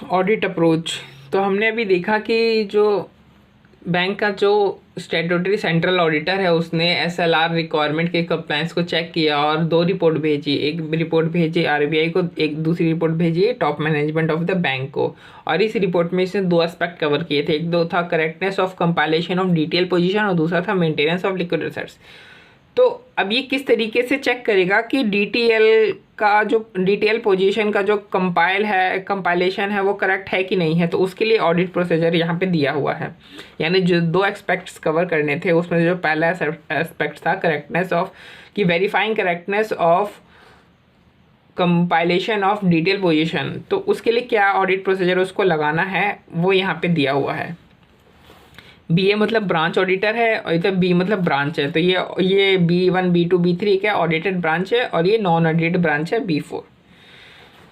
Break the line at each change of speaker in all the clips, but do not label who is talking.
Audit approach. तो हमने अभी देखा कि जो बैंक का जो स्टैट्यूटरी सेंट्रल ऑडिटर है उसने एसएलआर रिक्वायरमेंट के कंप्लायंस को चेक किया और दो रिपोर्ट भेजी। एक रिपोर्ट भेजी आरबीआई को, एक दूसरी रिपोर्ट भेजी top management of the bank को। और इस रिपोर्ट में इसने दो एस्पेक्ट कवर किए थे। एक दो था correctness of compilation of detail position और दूसरा था मेंटेनेंस ऑफ लिक्विड रिजर्व्स। तो अब ये किस तरीके से चेक करेगा कि डीटीएल का जो डिटेल पोजीशन का जो कंपाइलेशन है वो करेक्ट है कि नहीं है। तो उसके लिए ऑडिट प्रोसीजर यहाँ पे दिया हुआ है। यानी जो दो एस्पेक्ट्स कवर करने थे उसमें जो पहला एस्पेक्ट था करेक्टनेस ऑफ कि verifying correctness of compilation of detail position, तो उसके लिए क्या ऑडिट प्रोसीजर उसको लगाना है वो यहाँ पे दिया हुआ है। BA मतलब ब्रांच ऑडिटर है और इधर B मतलब ब्रांच है। तो ये B1 B2 B3 क्या ऑडिटेड ब्रांच है और ये नॉन ऑडिटेड ब्रांच है B4।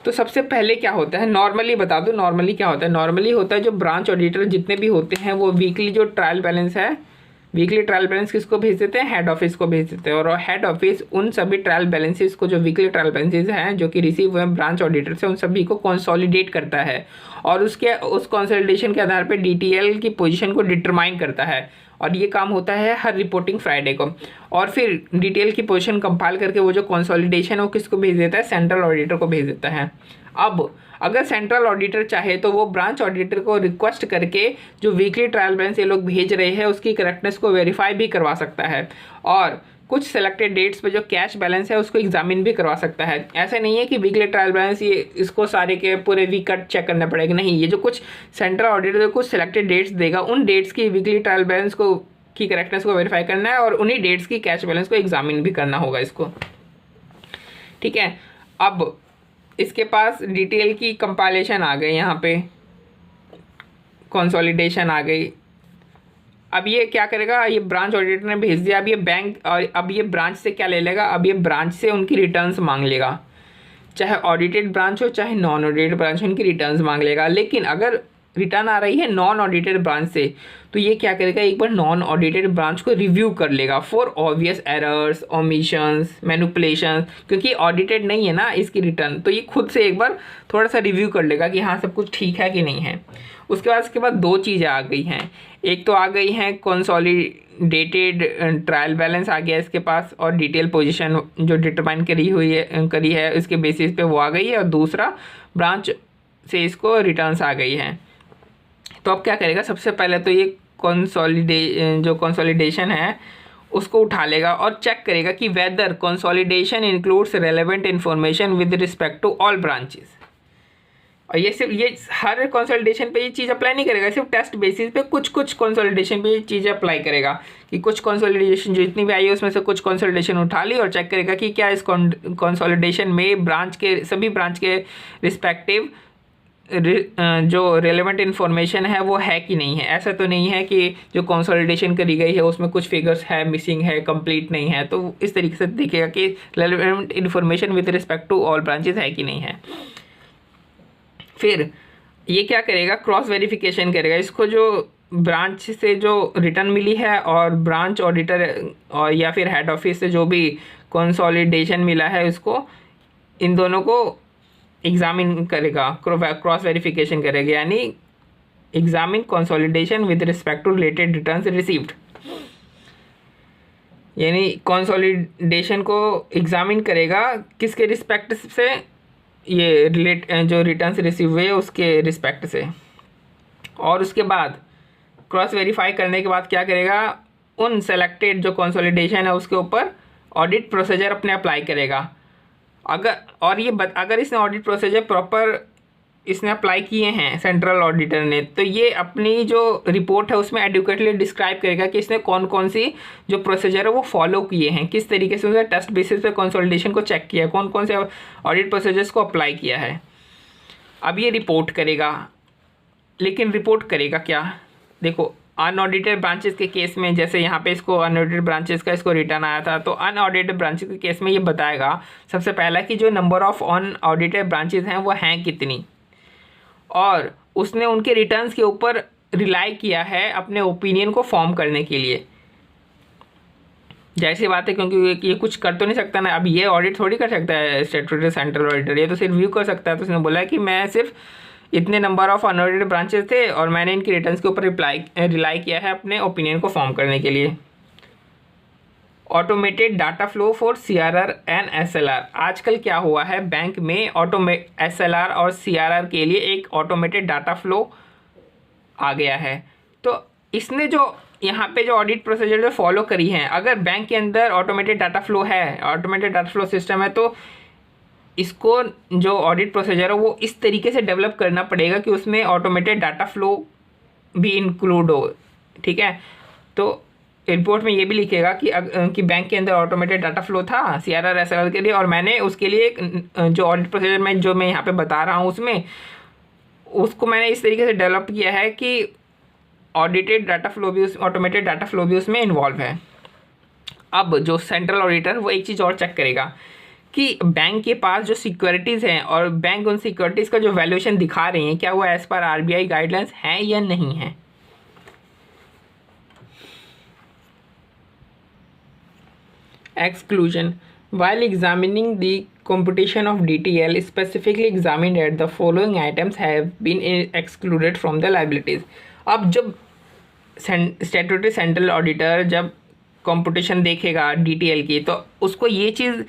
तो सबसे पहले क्या होता है, नॉर्मली बता दूं नॉर्मली क्या होता है। नॉर्मली होता है जो ब्रांच ऑडिटर जितने भी होते हैं वो वीकली जो ट्रायल बैलेंस है, वीकली ट्रायल बैलेंस किसको भेज देते हैं, हेड ऑफिस को भेज देते हैं। और हेड ऑफिस उन सभी ट्रायल बैलेंसेस को, जो वीकली ट्रायल बैलेंसेस हैं जो कि रिसीव हुए ब्रांच ऑडिटर से, उन सभी को कंसोलिडेट करता है और उस कंसोलिडेशन के आधार पर डीटीएल की पोजीशन को डिटरमाइन करता है। और ये काम होता है हर रिपोर्टिंग फ्राइडे को। और फिर डिटेल की पोजीशन कंपाइल करके वो जो कंसोलिडेशन है वो किसको भेज देता है, सेंट्रल ऑडिटर को भेज देता है। अब अगर सेंट्रल ऑडिटर चाहे तो वो ब्रांच ऑडिटर को रिक्वेस्ट करके जो वीकली ट्रायल बैलेंस ये लोग भेज रहे हैं उसकी करेक्टनेस को वेरीफाई भी करवा सकता है और कुछ सेलेक्टेड डेट्स पे जो कैश बैलेंस है उसको एग्जामिन भी करवा सकता है। ऐसा नहीं है कि वीकली ट्रायल बैलेंस ये इसको सारे के पूरे वीक का चेक करना पड़ेगा, नहीं। ये जो कुछ सेंट्रल ऑडिटर कुछ सेलेक्टेड डेट्स देगा, उन डेट्स की वीकली ट्रायल बैलेंस को की करेक्टनेस को वेरीफाई करना है और उन्हीं डेट्स की कैश बैलेंस को एग्जामिन भी करना होगा इसको। ठीक है, अब इसके पास डिटेल की कंपाइलेशन आ गई, यहाँ पे कंसोलिडेशन आ गई। अब ये क्या करेगा, ये ब्रांच ऑडिटर ने भेज दिया। अब ये बैंक और अब ये ब्रांच से क्या ले लेगा, अब ये ब्रांच से उनकी रिटर्न्स मांग लेगा। चाहे ऑडिटेड ब्रांच हो चाहे नॉन ऑडिटेड ब्रांच हो, उनकी रिटर्न्स मांग लेगा। लेकिन अगर रिटर्न आ रही है नॉन ऑडिटेड ब्रांच से तो ये क्या करेगा, एक बार नॉन ऑडिटेड ब्रांच को रिव्यू कर लेगा for obvious errors, omissions, manipulations. क्योंकि ऑडिटेड नहीं है ना इसकी रिटर्न, तो ये खुद से एक बार थोड़ा सा रिव्यू कर लेगा कि हाँ सब कुछ ठीक है कि नहीं है। उसके बाद दो चीज़ें आ गई हैं। एक तो आ गई हैं कंसोलिडेटेड ट्रायल बैलेंस आ गया इसके पास और डिटेल पोजीशन जो डिटरमाइन करी है उसके बेसिस पे वो आ गई है, और दूसरा ब्रांच से इसको रिटर्न्स आ गई हैं। तो अब क्या करेगा, सबसे पहले तो ये कंसोलिडेशन है उसको उठा लेगा और चेक करेगा कि whether consolidation includes relevant information with respect to all branches. और ये हर कंसोलिडेशन पे ये चीज़ अप्लाई नहीं करेगा, सिर्फ टेस्ट बेसिस पे कुछ कंसोलिडेशन पे ये चीज़ें अप्लाई करेगा कि कुछ कंसोलिडेशन जितनी भी आई है उसमें से कुछ कंसोलिडेशन उठा ली और चेक करेगा कि क्या इस कंसोलिडेशन में सभी ब्रांच के रिस्पेक्टिव जो रेलेवेंट इन्फॉर्मेशन है वो है कि नहीं है। ऐसा तो नहीं है कि जो कंसोलिडेशन करी गई है उसमें कुछ फिगर्स है मिसिंग है, कंप्लीट नहीं है। तो इस तरीके से देखेगा कि relevant information with respect to all branches है कि नहीं है। फिर ये क्या करेगा, क्रॉस वेरिफिकेशन करेगा। इसको जो ब्रांच से जो रिटर्न मिली है और ब्रांच ऑडिटर और या फिर हेड ऑफिस से जो भी कंसोलिडेशन मिला है उसको, इन दोनों को एग्जामिन करेगा, क्रॉस वेरिफिकेशन करेगा। यानी examine consolidation with respect to related returns received. यानी कंसोलिडेशन को एग्जामिन करेगा किसके रिस्पेक्ट से, ये जो रिटर्न्स रिसीव हुए उसके रिस्पेक्ट से। और उसके बाद क्रॉस वेरीफाई करने के बाद क्या करेगा, उन सेलेक्टेड जो कंसोलिडेशन है उसके ऊपर ऑडिट प्रोसीजर अपने अप्लाई करेगा। अगर इसने ऑडिट प्रोसीजर प्रॉपर इसने अप्लाई किए हैं सेंट्रल ऑडिटर ने, तो ये अपनी जो रिपोर्ट है उसमें एडुकेटली डिस्क्राइब करेगा कि इसने कौन कौन सी जो प्रोसीजर है वो फॉलो किए हैं, किस तरीके से उसने टेस्ट बेसिस पे कंसोलिडेशन को चेक किया, कौन कौन से ऑडिट प्रोसीजर्स को अप्लाई किया है। अब ये रिपोर्ट करेगा, लेकिन रिपोर्ट करेगा क्या, देखो अनऑडिटेड ब्रांचेस के केस में, जैसे यहाँ पे इसको अनऑडिटेड ब्रांचेस का इसको रिटर्न आया था, तो अनऑडिटेड ब्रांचेस के केस में ये बताएगा सबसे पहला कि जो नंबर ऑफ अनऑडिटेड ब्रांचेस हैं वो हैं कितनी, और उसने उनके रिटर्न्स के ऊपर रिलाई किया है अपने ओपिनियन को फॉर्म करने के लिए। जैसी बात है, क्योंकि ये कुछ कर तो नहीं सकता ना, अब ये ऑडिट थोड़ी कर सकता है स्टैट्यूटरी सेंट्रल ऑडिटर, ये तो सिर्फ व्यू कर सकता है। तो उसने बोला कि मैं सिर्फ इतने नंबर ऑफ अनऑडिटेड ब्रांचेस थे और मैंने इनकी रिटर्न्स के ऊपर रिलाई किया है अपने ओपिनियन को फॉर्म करने के लिए। Automated data flow for CRR and SLR। आजकल क्या हुआ है, बैंक में SLR और CRR के लिए एक ऑटोमेटेड डाटा फ्लो आ गया है। तो इसने जो यहाँ पे जो ऑडिट प्रोसीजर जो फॉलो करी हैं, अगर बैंक के अंदर ऑटोमेटेड डाटा फ्लो है, ऑटोमेटेड डाटा फ्लो सिस्टम है, तो इसको जो ऑडिट प्रोसीजर है वो इस तरीके से डेवलप करना पड़ेगा कि उसमें ऑटोमेटेड डाटा फ्लो भी इंक्लूड हो। ठीक है, तो रिपोर्ट में ये भी लिखेगा कि बैंक के अंदर ऑटोमेटेड डाटा फ्लो था CRR SLR के लिए, और मैंने उसके लिए जो ऑडिट प्रोसीजर में जो मैं यहाँ पे बता रहा हूँ उसमें उसको मैंने इस तरीके से डेवलप किया है कि ऑडिटेड डाटा फ्लो भी ऑटोमेटेड डाटा फ्लो भी उसमें इन्वॉल्व है। अब जो सेंट्रल ऑडिटर वो एक चीज़ और चेक करेगा कि बैंक के पास जो सिक्योरिटीज़ हैं और बैंक उन सिक्योरिटीज़ का जो वैल्यूएशन दिखा रही हैं क्या वो एज़ पर RBI गाइडलाइंस हैं या नहीं है। Exclusion. While examining the computation of DTL, specifically examined that the following items have been excluded from the liabilities. अब जब स्टैट्यूटरी सेंट्रल ऑडिटर जब कंप्यूटेशन देखेगा DTL की, तो उसको ये चीज़,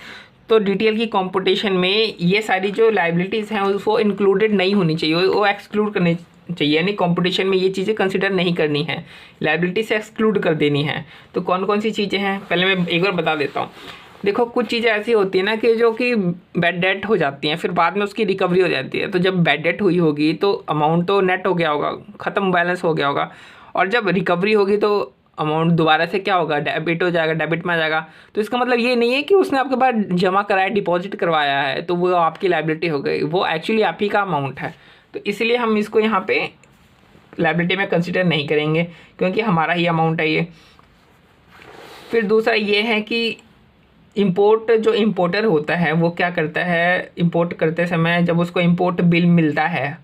तो DTL की कंप्यूटेशन में ये सारी जो लाइबिलिटीज़ हैं वो इंक्लूडेड नहीं होनी चाहिए, वो एक्सक्लूड करनी चाहिए, यानी कंपटीशन में ये चीज़ें कंसिडर नहीं करनी है, लायबिलिटी से एक्सक्लूड कर देनी है। तो कौन कौन सी चीज़ें हैं पहले मैं एक बार बता देता हूँ। देखो, कुछ चीज़ें ऐसी होती है ना कि जो कि बैड डेट हो जाती हैं, फिर बाद में उसकी रिकवरी हो जाती है। तो जब बैड डेट हुई होगी तो अमाउंट तो नेट हो गया होगा, ख़त्म बैलेंस हो गया होगा, और जब रिकवरी होगी तो अमाउंट दोबारा से क्या होगा, डेबिट हो जाएगा, डेबिट में आ जाएगा। तो इसका मतलब ये नहीं है कि उसने आपके पास जमा कराया, डिपॉजिट करवाया है तो वो आपकी लायबिलिटी हो गई, वो एक्चुअली आप ही का अमाउंट है। तो इसलिए हम इसको यहाँ पे लायबिलिटी में कंसिडर नहीं करेंगे क्योंकि हमारा ही अमाउंट है ये। फिर दूसरा ये है कि जो इम्पोर्टर होता है वो क्या करता है, इंपोर्ट करते समय जब उसको इंपोर्ट बिल मिलता है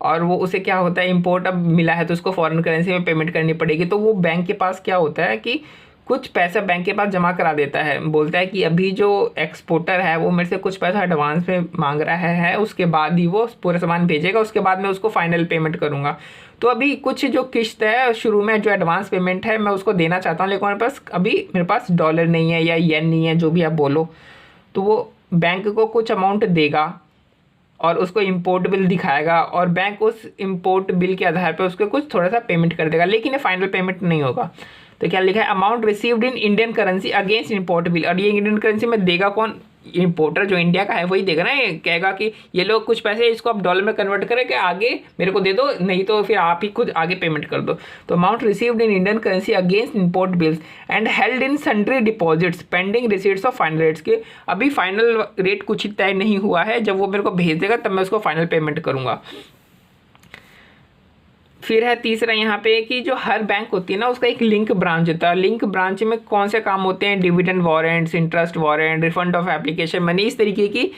और वो उसे क्या होता है, इंपोर्ट अब मिला है तो उसको फॉरेन करेंसी में पेमेंट करनी पड़ेगी, तो वो बैंक के पास क्या होता है कि कुछ पैसा बैंक के पास जमा करा देता है, बोलता है कि अभी जो एक्सपोर्टर है वो मेरे से कुछ पैसा एडवांस में मांग रहा है, उसके बाद ही वो पूरा सामान भेजेगा, उसके बाद मैं उसको फाइनल पेमेंट करूँगा। तो अभी कुछ जो किस्त है शुरू में जो एडवांस पेमेंट है मैं उसको देना चाहता हूँ, लेकिन मेरे पास डॉलर नहीं है या येन नहीं है, जो भी आप बोलो, तो वो बैंक को कुछ अमाउंट देगा और उसको इंपोर्ट बिल दिखाएगा और बैंक उस इंपोर्ट बिल के आधार पर उसको कुछ थोड़ा सा पेमेंट कर देगा, लेकिन ये फाइनल पेमेंट नहीं होगा। तो क्या लिखा है, amount received in Indian currency against import bill. और ये इंडियन करेंसी में देगा कौन, इंपोर्टर जो इंडिया का है वही देगा ना, ये कहेगा कि ये लोग कुछ पैसे इसको आप डॉलर में कन्वर्ट करें कि आगे मेरे को दे दो, नहीं तो फिर आप ही खुद आगे पेमेंट कर दो। तो amount received in Indian currency against import bills and held in sundry deposits pending receipts of final rates के। अभी फाइनल रेट कुछ ही तय नहीं हुआ है, जब वो मेरे को भेज देगा तब मैं उसको फाइनल पेमेंट करूँगा। फिर है तीसरा यहाँ पे कि जो हर बैंक होती है ना उसका एक लिंक ब्रांच होता है। लिंक ब्रांच में कौन से काम होते हैं, dividend warrants, interest warrant, refund of application money, इस तरीके की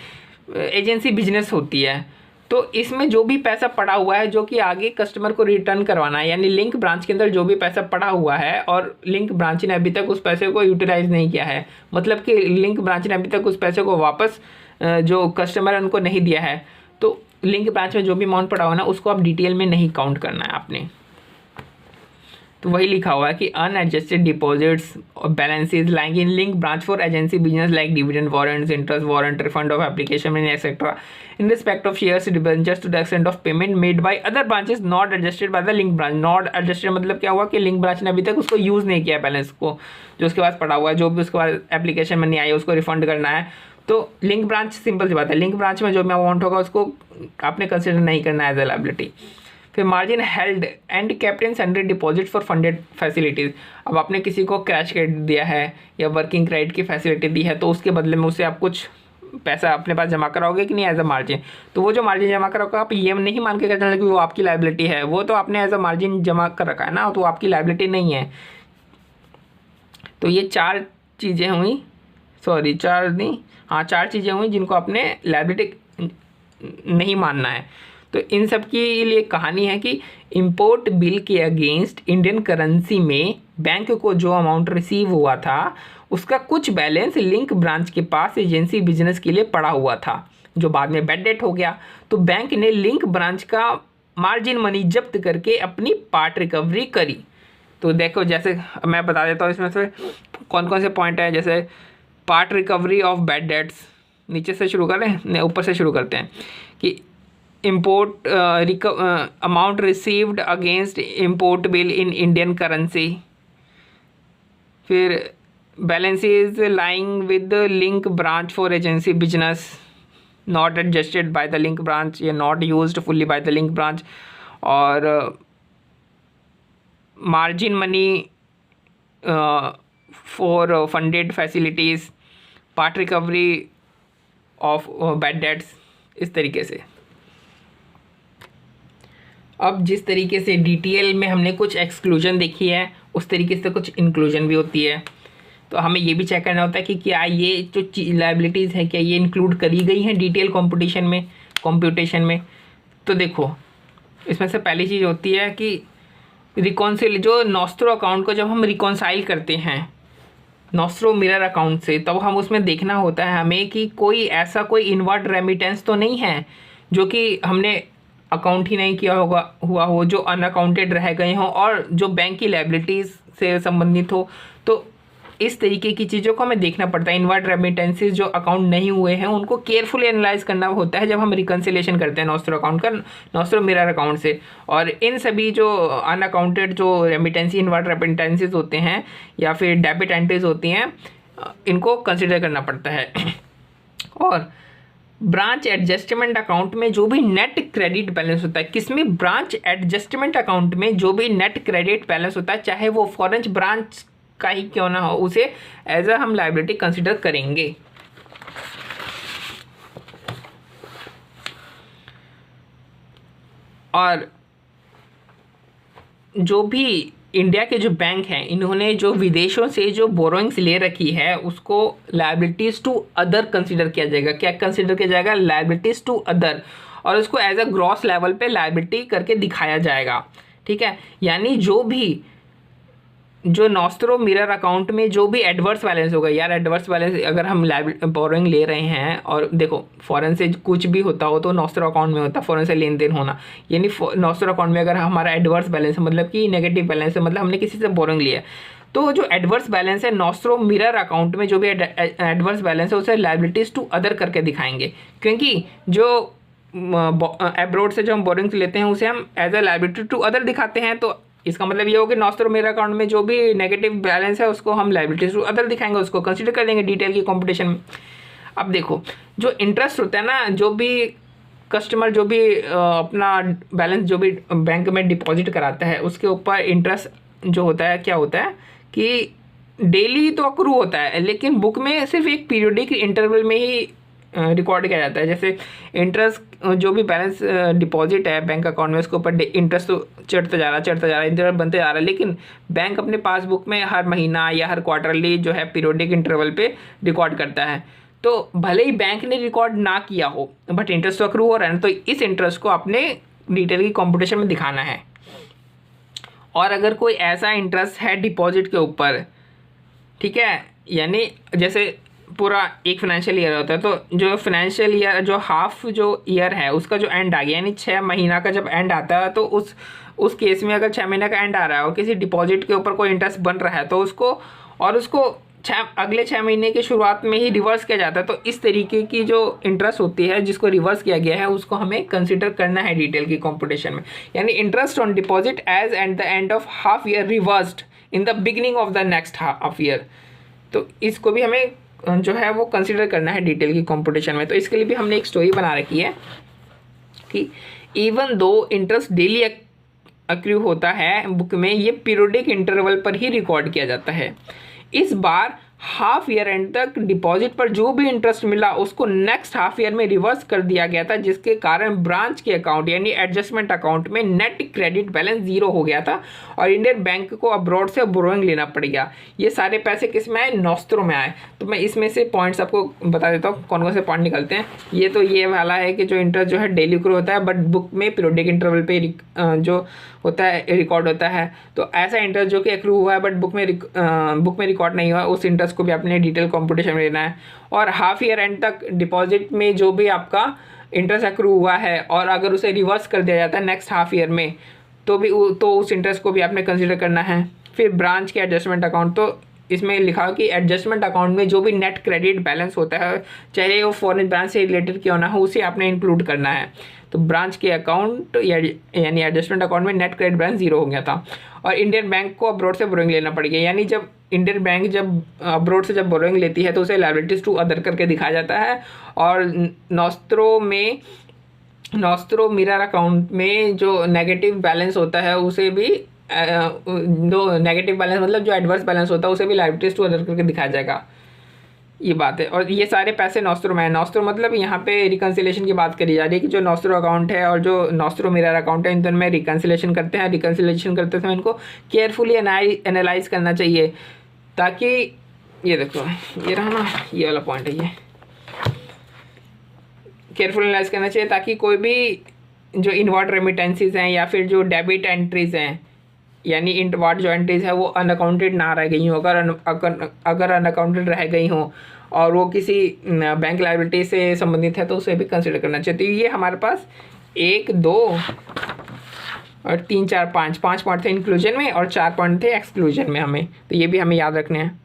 एजेंसी बिजनेस होती है। तो इसमें जो भी पैसा पड़ा हुआ है जो कि आगे कस्टमर को रिटर्न करवाना है, यानी लिंक ब्रांच के अंदर जो भी पैसा पड़ा हुआ है और लिंक ब्रांच ने अभी तक उस पैसे को यूटिलाइज नहीं किया है, मतलब कि लिंक ब्रांच ने अभी तक उस पैसे को वापस जो कस्टमर है उनको नहीं दिया है, तो लिंक ब्रांच में जो भी अमाउंट पड़ा हुआ ना उसको आप डिटेल में नहीं काउंट करना है आपने। तो वही लिखा हुआ है कि अनएडजस्टेड डिपॉजिट्स और balances lying in link branch for agency business like dividend warrants, interest warrant, refund of application money etcetera in respect of shares debentures to the extent of payment made by other branches not adjusted by the link branch. Not adjusted मतलब क्या हुआ कि link branch ने अभी तक उसको use नहीं किया, बैलेंस को जो उसके पास पड़ा हुआ है, जो भी उसके पास एप्लीकेशन मनी आई है उसको रिफंड करना है। तो लिंक ब्रांच सिंपल सी बात है, लिंक ब्रांच में जो भी अमाउंट होगा उसको आपने कंसिडर नहीं करना है एज ए लायबिलिटी। फिर margin held and kept in sundry deposit for funded facilities. अब आपने किसी को क्रैश क्रेडिट दिया है या वर्किंग क्रेडिट की फैसिलिटी दी है तो उसके बदले में उससे आप कुछ पैसा अपने पास जमा कराओगे कि नहीं एज अ मार्जिन। तो वो जो मार्जिन जमा कराओगे आप ये नहीं मान के चलना कि वो आपकी लायबिलिटी है, वो तो आपने एज अ मार्जिन जमा कर रखा है ना, तो आपकी लायबिलिटी नहीं है। तो ये चार चीज़ें हुई, सॉरी चार नहीं, हाँ चार चीज़ें हुई जिनको आपने लायबिलिटी नहीं मानना है। तो इन सब के लिए कहानी है कि इंपोर्ट बिल के अगेंस्ट इंडियन करेंसी में बैंक को जो अमाउंट रिसीव हुआ था उसका कुछ बैलेंस लिंक ब्रांच के पास एजेंसी बिजनेस के लिए पड़ा हुआ था, जो बाद में बैड डेट हो गया। तो बैंक ने लिंक ब्रांच का मार्जिन मनी जब्त करके अपनी पार्ट रिकवरी करी। तो देखो, जैसे मैं बता देता हूँ इसमें से कौन कौन से पॉइंट हैं। जैसे part recovery of bad dates, नीचे से शुरू करें, नहीं ऊपर से शुरू करते हैं कि import amount received against import bill in Indian currency. फिर balances lying with link branch for agency business not adjusted by the link branch या not used fully by the link branch. और margin money for funded facilities, part recovery of bad debts, इस तरीके से। अब जिस तरीके से detail में हमने कुछ एक्सक्लूजन देखी है, उस तरीके से कुछ इंक्लूजन भी होती है। तो हमें ये भी चेक करना होता है कि क्या ये जो लाइबिलिटीज़ हैं क्या ये इंक्लूड करी गई हैं डिटेल कंप्यूटेशन में। तो देखो, इसमें से पहली चीज़ होती है कि रिकॉन्सिल, जो नॉस्ट्रो अकाउंट को जब हम रिकॉन्साइल करते हैं नॉस्ट्रो मिरर अकाउंट से, तब हम उसमें देखना होता है हमें कि कोई ऐसा कोई इनवर्ट रेमिटेंस तो नहीं है जो कि हमने अकाउंट ही नहीं किया हुआ हो, जो अनअकाउंटेड रह गए हों और जो बैंक की लायबिलिटीज़ से संबंधित हो। तो इस तरीके की चीज़ों को हमें देखना पड़ता है। इनवर्ट रेमिटेंसेस जो अकाउंट नहीं हुए हैं उनको केयरफुली एनालाइज करना होता है जब हम रिकन्सिलेशन करते हैं नॉस्ट्रो अकाउंट का नॉस्ट्रो मिरर अकाउंट से। और इन सभी जो अनअकाउंटेड जो रेमिटेंसी इनवर्ट रेमिटेंसेस होते हैं या फिर डेबिट एंट्रीज होती हैं, इनको कंसिडर करना पड़ता है। और ब्रांच एडजस्टमेंट अकाउंट में जो भी नेट क्रेडिट बैलेंस होता है, किसमें, ब्रांच एडजस्टमेंट अकाउंट में जो भी नेट क्रेडिट बैलेंस होता है, चाहे वो फॉरेन ब्रांच का ही क्यों ना हो, उसे एज अ हम लायबिलिटी कंसिडर करेंगे। और जो भी इंडिया के जो बैंक हैं, इन्होंने जो विदेशों से जो बोरोइंग्स ले रखी है उसको लायबिलिटीज़ टू अदर कंसिडर किया जाएगा। क्या कंसिडर किया जाएगा? Liabilities to other. और उसको एज अ ग्रॉस लेवल पे लायबिलिटी करके दिखाया जाएगा। ठीक है, यानी जो भी जो नॉस्ट्रो मिरर अकाउंट में जो भी एडवर्स बैलेंस होगा, यार एडवर्स बैलेंस अगर हम बोरोइंग ले रहे हैं और देखो फॉरेन से कुछ भी होता हो तो नॉस्ट्रो अकाउंट में होता है, फॉरेन से लेन देन होना, यानी नॉस्ट्रो अकाउंट में अगर हमारा एडवर्स बैलेंस है मतलब कि नेगेटिव बैलेंस है, मतलब हमने किसी से बोरोइंग लिया, तो जो एडवर्स बैलेंस है नॉस्ट्रो मिरर अकाउंट में जो भी एडवर्स बैलेंस है उसे लायबिलिटीज़ टू अदर करके दिखाएंगे। क्योंकि जो एब्रोड से जो हम बोरोइंग्स लेते हैं उसे हम as a liability to other दिखाते हैं। तो इसका मतलब ये हो कि नॉस्ट्रो मिरर अकाउंट में जो भी नेगेटिव बैलेंस है उसको हम लायबिलिटीज टू अदर दिखाएंगे, उसको कंसीडर कर लेंगे डिटेल की कंपटीशन में। अब देखो, जो इंटरेस्ट होता है ना, जो भी कस्टमर जो भी अपना बैलेंस जो भी बैंक में डिपॉजिट कराता है उसके ऊपर इंटरेस्ट जो होता है, क्या होता है कि डेली तो अक्रू होता है, लेकिन बुक में सिर्फ एक पीरियोडिक इंटरवल में ही रिकॉर्ड किया जाता है। जैसे इंटरेस्ट जो भी बैलेंस डिपॉजिट है बैंक अकाउंट में, उसके ऊपर इंटरेस्ट तो चढ़ता जा रहा है, इंटरवल बनते जा रहा है, लेकिन बैंक अपने पासबुक में हर महीना या हर क्वार्टरली जो है पीरियोडिक इंटरवल पे रिकॉर्ड करता है। तो भले ही बैंक ने रिकॉर्ड ना किया हो बट इंटरेस्ट तो अक्रू हो रहा है ना, तो इस इंटरेस्ट को अपने डिटेल की कॉम्पिटिशन में दिखाना है। और अगर कोई ऐसा इंटरेस्ट है डिपॉजिट के ऊपर, ठीक है, यानी जैसे पूरा एक फाइनेंशियल ईयर होता है, तो जो फाइनेंशियल ईयर जो हाफ जो ईयर है उसका जो एंड आ गया, यानी 6 महीना का जब एंड आता है, तो उस केस में अगर 6 महीने का एंड आ रहा है और किसी डिपॉजिट के ऊपर कोई इंटरेस्ट बन रहा है तो उसको अगले 6 महीने की शुरुआत में ही रिवर्स किया जाता है। तो इस तरीके की जो इंटरेस्ट होती है जिसको रिवर्स किया गया है उसको हमें कंसिडर करना है डिटेल की कॉम्पिटिशन में। यानी interest on deposit as at the end of half year reversed in the beginning of the next half year, तो इसको भी हमें जो है वो कंसिडर करना है डिटेल की कंपटीशन में। तो इसके लिए भी हमने एक स्टोरी बना रखी है कि even though interest daily accrue होता है बुक में, ये पीरियोडिक इंटरवल पर ही रिकॉर्ड किया जाता है। इस बार हाफ ईयर एंड तक डिपॉजिट पर जो भी इंटरेस्ट मिला उसको नेक्स्ट हाफ ईयर में रिवर्स कर दिया गया था, जिसके कारण ब्रांच के अकाउंट यानी एडजस्टमेंट अकाउंट में नेट क्रेडिट बैलेंस 0 हो गया था और इंडियन बैंक को अब्रॉड से बोरोइंग लेना पड़ गया। ये सारे पैसे किस में आए? नॉस्ट्रो में आए। तो मैं इसमें से पॉइंट्स आपको बता देता हूँ कौन कौन से पॉइंट निकलते हैं। ये तो ये वाला है कि जो इंटरेस्ट जो है डेली क्रू होता है बट बुक में पीरियोडिक इंटरवल पे जो होता है रिकॉर्ड होता है। तो ऐसा इंटरेस्ट जो कि एक्रू हुआ है बट बुक में रिकॉर्ड नहीं हुआ, उस इंटरेस्ट इंटरेस्ट को भी आपने डिटेल कंप्यूटेशन में लेना है। और हाफ ईयर एंड तक डिपॉजिट में जो भी आपका इंटरेस्ट अक्रू हुआ है और अगर उसे रिवर्स कर दिया जाता है नेक्स्ट हाफ ईयर में तो उस इंटरेस्ट को भी आपने कंसिडर करना है। फिर ब्रांच के एडजस्टमेंट अकाउंट, तो इसमें लिखा हो कि एडजस्टमेंट अकाउंट में जो भी नेट क्रेडिट बैलेंस होता है चाहे वो फॉरेन ब्रांच से रिलेटेड क्यों ना हो उसे आपने इंक्लूड करना है। तो ब्रांच के अकाउंट यानी एडजस्टमेंट अकाउंट में नेट क्रेडिट बैलेंस 0 हो गया था। और इंडियन बैंक को अब्रॉड से बोरोइंग लेना पड़ गया, यानी जब इंडियन बैंक जब अब्रॉड से जब बोरोइंग लेती है तो उसे लायबिलिटीज टू अदर करके दिखाया जाता है। और नॉस्ट्रो मिरर अकाउंट में जो नेगेटिव बैलेंस होता है उसे भी जो नेगेटिव बैलेंस मतलब जो एडवर्स बैलेंस होता है उसे भी लायबिलिटीज टू अदर करके दिखाया जाएगा, ये बात है। और ये सारे पैसे नॉस्ट्रो में है। नॉस्ट्रो मतलब यहाँ पे रिकन्सिलेशन की बात करी जा रही है कि जो नॉस्ट्रो अकाउंट है और जो नॉस्ट्रो मिरर अकाउंट है इन दोनों में रिकन्सिलेशन करते हैं। रिकन्सिलेशन करते समय इनको केयरफुली एनालाइज करना चाहिए ताकि ये देखो ये रहा ना, ये वाला पॉइंट है, ये केयरफुल एनालाइज करना चाहिए ताकि कोई भी जो इनवर्ड रेमिटेंसीज हैं या फिर जो डेबिट एंट्रीज हैं यानी इंटवार्ड जो एंट्रीज है वो अनअकाउंटेड ना रह गई हों। अगर अनअकाउंटेड रह गई हों और वो किसी बैंक लायबिलिटी से संबंधित है तो उसे भी कंसिडर करना चाहिए। तो ये हमारे पास 1, 2 और 3, 4, 5 पॉइंट थे इंक्लूजन में और 4 पॉइंट थे एक्सक्लूजन में हमें, तो ये भी हमें याद रखने हैं।